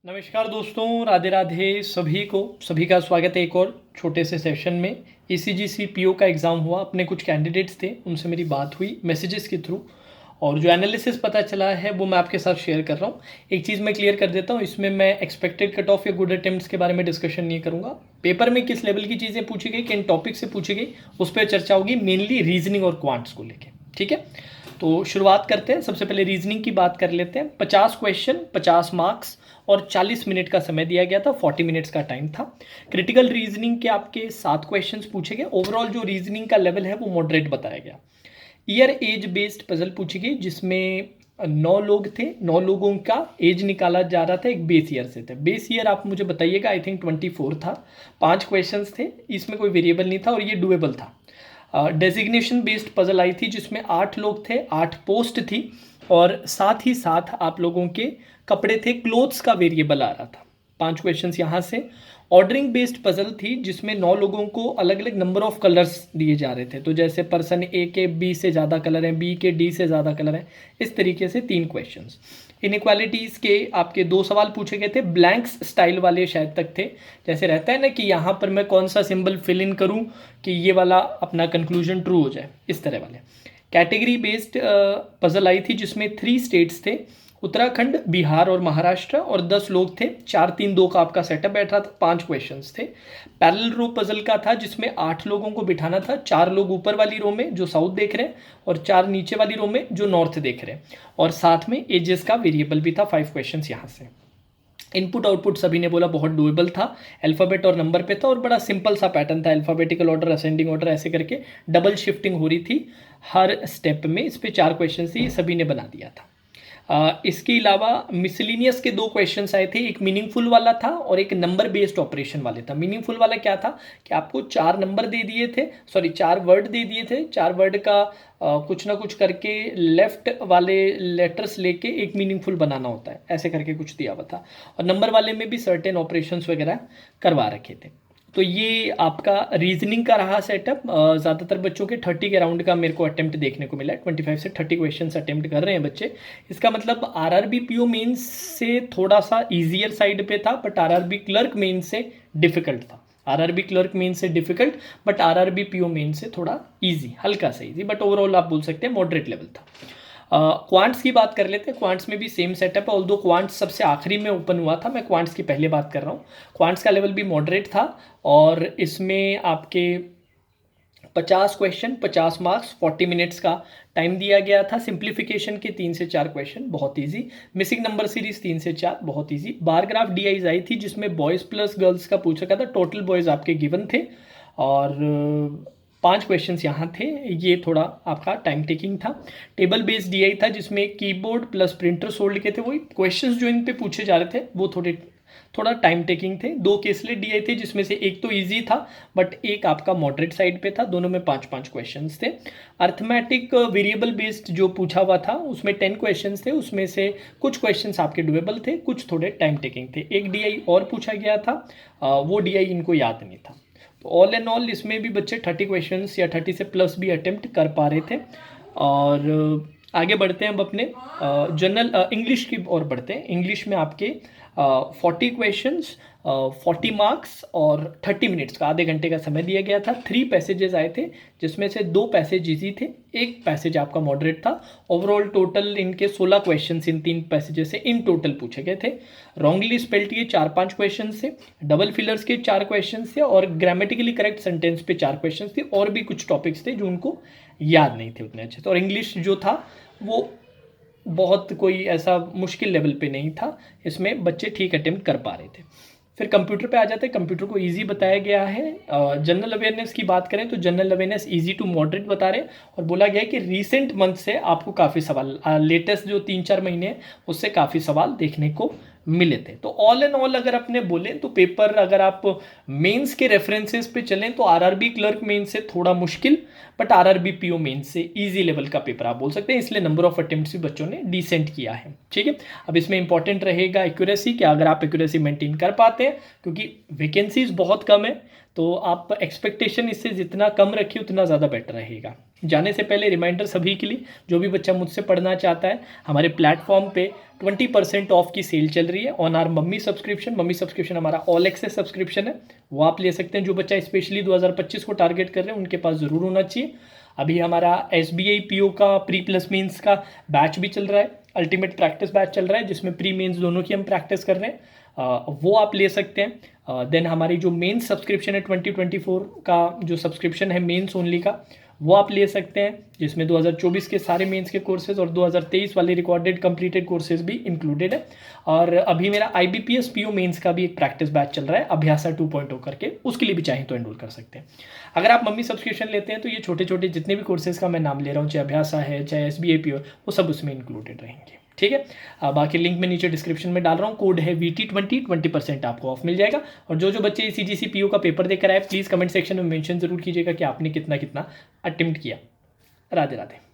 नमस्कार दोस्तों, राधे राधे सभी का स्वागत है एक और छोटे से सेशन में। ईसीजीसी पीओ का एग्ज़ाम हुआ, अपने कुछ कैंडिडेट्स थे, उनसे मेरी बात हुई मैसेजेस के थ्रू और जो एनालिसिस पता चला है वो मैं आपके साथ शेयर कर रहा हूँ। एक चीज़ मैं क्लियर कर देता हूँ, इसमें मैं एक्सपेक्टेड कट ऑफ या गुड अटेम्प्ट्स के बारे में डिस्कशन नहीं करूँगा। पेपर में किस लेवल की चीज़ें पूछी गई, किन टॉपिक से पूछी गई, उस पर चर्चा होगी, मेनली रीजनिंग और क्वांट्स को लेकर। ठीक है, तो शुरुआत करते हैं। सबसे पहले रीजनिंग की बात कर लेते हैं। 50 क्वेश्चन, 50 मार्क्स और 40 मिनट का समय दिया गया था, 40 मिनट्स का टाइम था। क्रिटिकल रीजनिंग के आपके 7 क्वेश्चंस पूछे गए। ओवरऑल जो रीजनिंग का लेवल है वो मॉडरेट बताया गया। ईयर एज बेस्ड पजल पूछी गई जिसमें 9 लोग थे, 9 लोगों का एज निकाला जा रहा था एक बेस ईयर से थे। बेस ईयर आप मुझे बताइएगा, आई थिंक 24 था। 5 क्वेश्चंस थे, इसमें कोई वेरिएबल नहीं था और ये डुएबल था। डेजिग्नेशन बेस्ड पजल आई थी जिसमें 8 लोग थे, 8 पोस्ट थी और साथ ही साथ आप लोगों के कपड़े थे, क्लोथ्स का वेरिएबल आ रहा था। 5 क्वेश्चंस यहाँ से। ऑर्डरिंग बेस्ड पजल थी जिसमें 9 लोगों को अलग अलग नंबर ऑफ कलर्स दिए जा रहे थे। तो जैसे पर्सन ए के बी से ज़्यादा कलर हैं, बी के डी से ज़्यादा कलर हैं, इस तरीके से 3 क्वेश्चंस। इनइक्वालिटीज़ के आपके 2 सवाल पूछे गए थे, ब्लैंक्स स्टाइल वाले शायद तक थे। जैसे रहता है ना कि यहाँ पर मैं कौन सा सिंबल फिल इन करूँ कि ये वाला अपना कंक्लूजन ट्रू हो जाए, इस तरह वाले। कैटेगरी बेस्ड पजल आई थी जिसमें 3 स्टेट्स थे, उत्तराखंड, बिहार और महाराष्ट्र, और 10 लोग थे। 4 3 2 का आपका सेटअप बैठ रहा था। 5 क्वेश्चंस थे। पैरेलल रो पजल का था जिसमें 8 लोगों को बिठाना था। 4 लोग ऊपर वाली रो में जो साउथ देख रहे हैं और 4 नीचे वाली रो में जो नॉर्थ देख रहे हैं, और साथ में एजेस का वेरिएबल भी था। 5 क्वेश्चंस यहाँ से। इनपुट आउटपुट सभी ने बोला बहुत डुएबल था, अल्फ़ाबेट और नंबर पे था और बड़ा सिंपल सा पैटर्न था। अल्फ़ाबेटिकल ऑर्डर, असेंडिंग ऑर्डर, ऐसे करके डबल शिफ्टिंग हो रही थी हर स्टेप में। इस पे 4 क्वेश्चन थी, सभी ने बना दिया था। इसके अलावा मिसलिनियस के 2 क्वेश्चंस आए थे, एक मीनिंगफुल वाला था और एक नंबर बेस्ड ऑपरेशन वाले था। मीनिंगफुल वाला क्या था कि आपको 4 नंबर दे दिए थे, 4 वर्ड दे दिए थे। 4 वर्ड का कुछ ना कुछ करके लेफ्ट वाले लेटर्स लेके एक मीनिंगफुल बनाना होता है, ऐसे करके कुछ दिया हुआ था। और नंबर वाले में भी सर्टेन ऑपरेशंस वगैरह करवा रखे थे। तो ये आपका रीजनिंग का रहा सेटअप। ज़्यादातर बच्चों के 30 के राउंड का मेरे को अटेम्प्ट देखने को मिला है। 25 से 30 क्वेश्चन अटेम्प्ट कर रहे हैं बच्चे। इसका मतलब आरआरबी पीओ मेंस से थोड़ा सा ईजियर साइड पे था, बट आरआरबी क्लर्क मेंस से डिफिकल्ट था। आरआरबी क्लर्क मेंस से difficult, but RRB PO mains से थोड़ा ईजी, हल्का सा ईजी, बट ओवरऑल आप बोल सकते हैं मॉडरेट लेवल था। क्वांट्स की बात कर लेते हैं। क्वांट्स में भी सेम सेटअप है, ऑल्दो क्वांट्स सबसे आखिरी में ओपन हुआ था, मैं क्वांट्स की पहले बात कर रहा हूँ। क्वांट्स का लेवल भी मॉडरेट था और इसमें आपके 50 क्वेश्चन, 50 मार्क्स, 40 मिनट्स का टाइम दिया गया था। सिंप्लीफिकेशन के 3 से 4 क्वेश्चन, बहुत इजी। मिसिंग नंबर सीरीज 3 से 4, बहुत इजी। बार ग्राफ डीआईज आई थी जिसमें बॉयज़ प्लस गर्ल्स का पूछ रखा था। टोटल बॉयज़ आपके गिवन थे और 5 क्वेश्चंस यहाँ थे। ये थोड़ा आपका टाइम टेकिंग था। टेबल बेस्ड डीआई था जिसमें कीबोर्ड प्लस प्रिंटर सोल्ड के थे। वही क्वेश्चंस जो इन पे पूछे जा रहे थे वो थोड़ा टाइम टेकिंग थे। 2 केसलेट डीआई थे जिसमें से एक तो इजी था बट एक आपका मॉडरेट साइड पे था। दोनों में 5-5 क्वेश्चंस थे। अर्थमेटिक वेरिएबल बेस्ड जो पूछा हुआ था उसमें 10 क्वेश्चंस थे। उसमें से कुछ क्वेश्चंस आपके डुएबल थे, कुछ थोड़े टाइम टेकिंग थे। एक डीआई और पूछा गया था, वो डीआई इनको याद नहीं था। तो ऑल एंड ऑल इसमें भी बच्चे 30 क्वेश्चंस या 30 से प्लस भी अटेम्प्ट कर पा रहे थे। और आगे बढ़ते हैं अब अपने जनरल इंग्लिश की ओर बढ़ते हैं। इंग्लिश में आपके 40 क्वेश्चंस, 40 मार्क्स और 30 मिनट्स का, आधे घंटे का समय दिया गया था। 3 पैसेजेस आए थे जिसमें से 2 पैसेज इजी थे, एक पैसेज आपका मॉडरेट था। ओवरऑल टोटल इनके 16 क्वेश्चंस इन 3 पैसेजेस से इन टोटल पूछे गए थे। रॉन्गली स्पेल्ड के 4-5 क्वेश्चन थे, डबल फिलर्स के 4 क्वेश्चन थे और ग्रामेटिकली करेक्ट सेंटेंस पे 4 क्वेश्चन थे। और भी कुछ टॉपिक्स थे जो उनको याद नहीं थे उतने अच्छे से। और इंग्लिश जो था वो बहुत कोई ऐसा मुश्किल लेवल पे नहीं था, इसमें बच्चे ठीक अटेम्प्ट कर पा रहे थे। फिर कंप्यूटर पे आ जाते हैं। कंप्यूटर को इजी बताया गया है। जनरल अवेयरनेस की बात करें तो general awareness easy to moderate बता रहे हैं और बोला गया है कि रीसेंट मंथ से आपको काफ़ी सवाल, लेटेस्ट जो 3-4 महीने हैं उससे काफ़ी सवाल देखने को मिले थे। तो ऑल एंड ऑल अगर अपने बोले तो पेपर, अगर आप मेंस के रेफरेंसेस पे चलें तो आरआरबी क्लर्क मेंस से थोड़ा मुश्किल, बट आरआरबी पीओ मेंस से इजी लेवल का पेपर आप बोल सकते हैं। इसलिए नंबर ऑफ अटेम्प्ट्स भी बच्चों ने डिसेंट किया है। ठीक है, अब इसमें इंपॉर्टेंट रहेगा एक्यूरेसी, कि अगर आप एक्यूरेसी मेंटेन कर पाते हैं, क्योंकि वैकेंसीज बहुत कम है तो आप एक्सपेक्टेशन इससे जितना कम रखिए उतना ज़्यादा बेटर रहेगा। जाने से पहले रिमाइंडर सभी के लिए, जो भी बच्चा मुझसे पढ़ना चाहता है, हमारे प्लेटफॉर्म पे 20% ऑफ की सेल चल रही है on our mummy subscription. Mummy subscription हमारा ऑल एक्सेस सब्सक्रिप्शन है, वो आप ले सकते हैं। जो बच्चा स्पेशली 2025 को टारगेट कर रहे हैं उनके पास ज़रूर होना चाहिए। अभी हमारा SBI PO का प्री प्लस मेंस का बैच भी चल रहा है, अल्टीमेट प्रैक्टिस बैच चल रहा है, जिसमें प्री मेंस दोनों की हम प्रैक्टिस कर रहे हैं, वो आप ले सकते हैं। देन हमारी जो मेंस सब्सक्रिप्शन है 2024 का जो सब्सक्रिप्शन है मेंस ओनली का, वो आप ले सकते हैं, जिसमें 2024 के सारे मेंस के कोर्सेज और 2023 वाले रिकॉर्डेड कंप्लीटेड कोर्सेज भी इंक्लूडेड है। और अभी मेरा IBPS PO मेंस का भी एक प्रैक्टिस बैच चल रहा है अभ्यासा 2.0 करके, उसके लिए भी चाहें तो एनरोल कर सकते हैं। अगर आप मम्मी सब्सक्रिप्शन लेते हैं तो ये छोटे छोटे जितने भी कोर्सेज का मैं नाम ले रहा हूँ, चाहे अभ्यासा है चाहे SBI PO, वो सब उसमें इंक्लूडेड रहेंगे। ठीक है, बाकी लिंक में नीचे डिस्क्रिप्शन में डाल रहा हूँ, कोड है VT20, 20% आपको ऑफ मिल जाएगा। और जो बच्चे CGC PO का पेपर देकर आए, प्लीज़ कमेंट सेक्शन में मेंशन जरूर कीजिएगा कि आपने कितना कितना अटेम्प्ट किया। राधे राधे।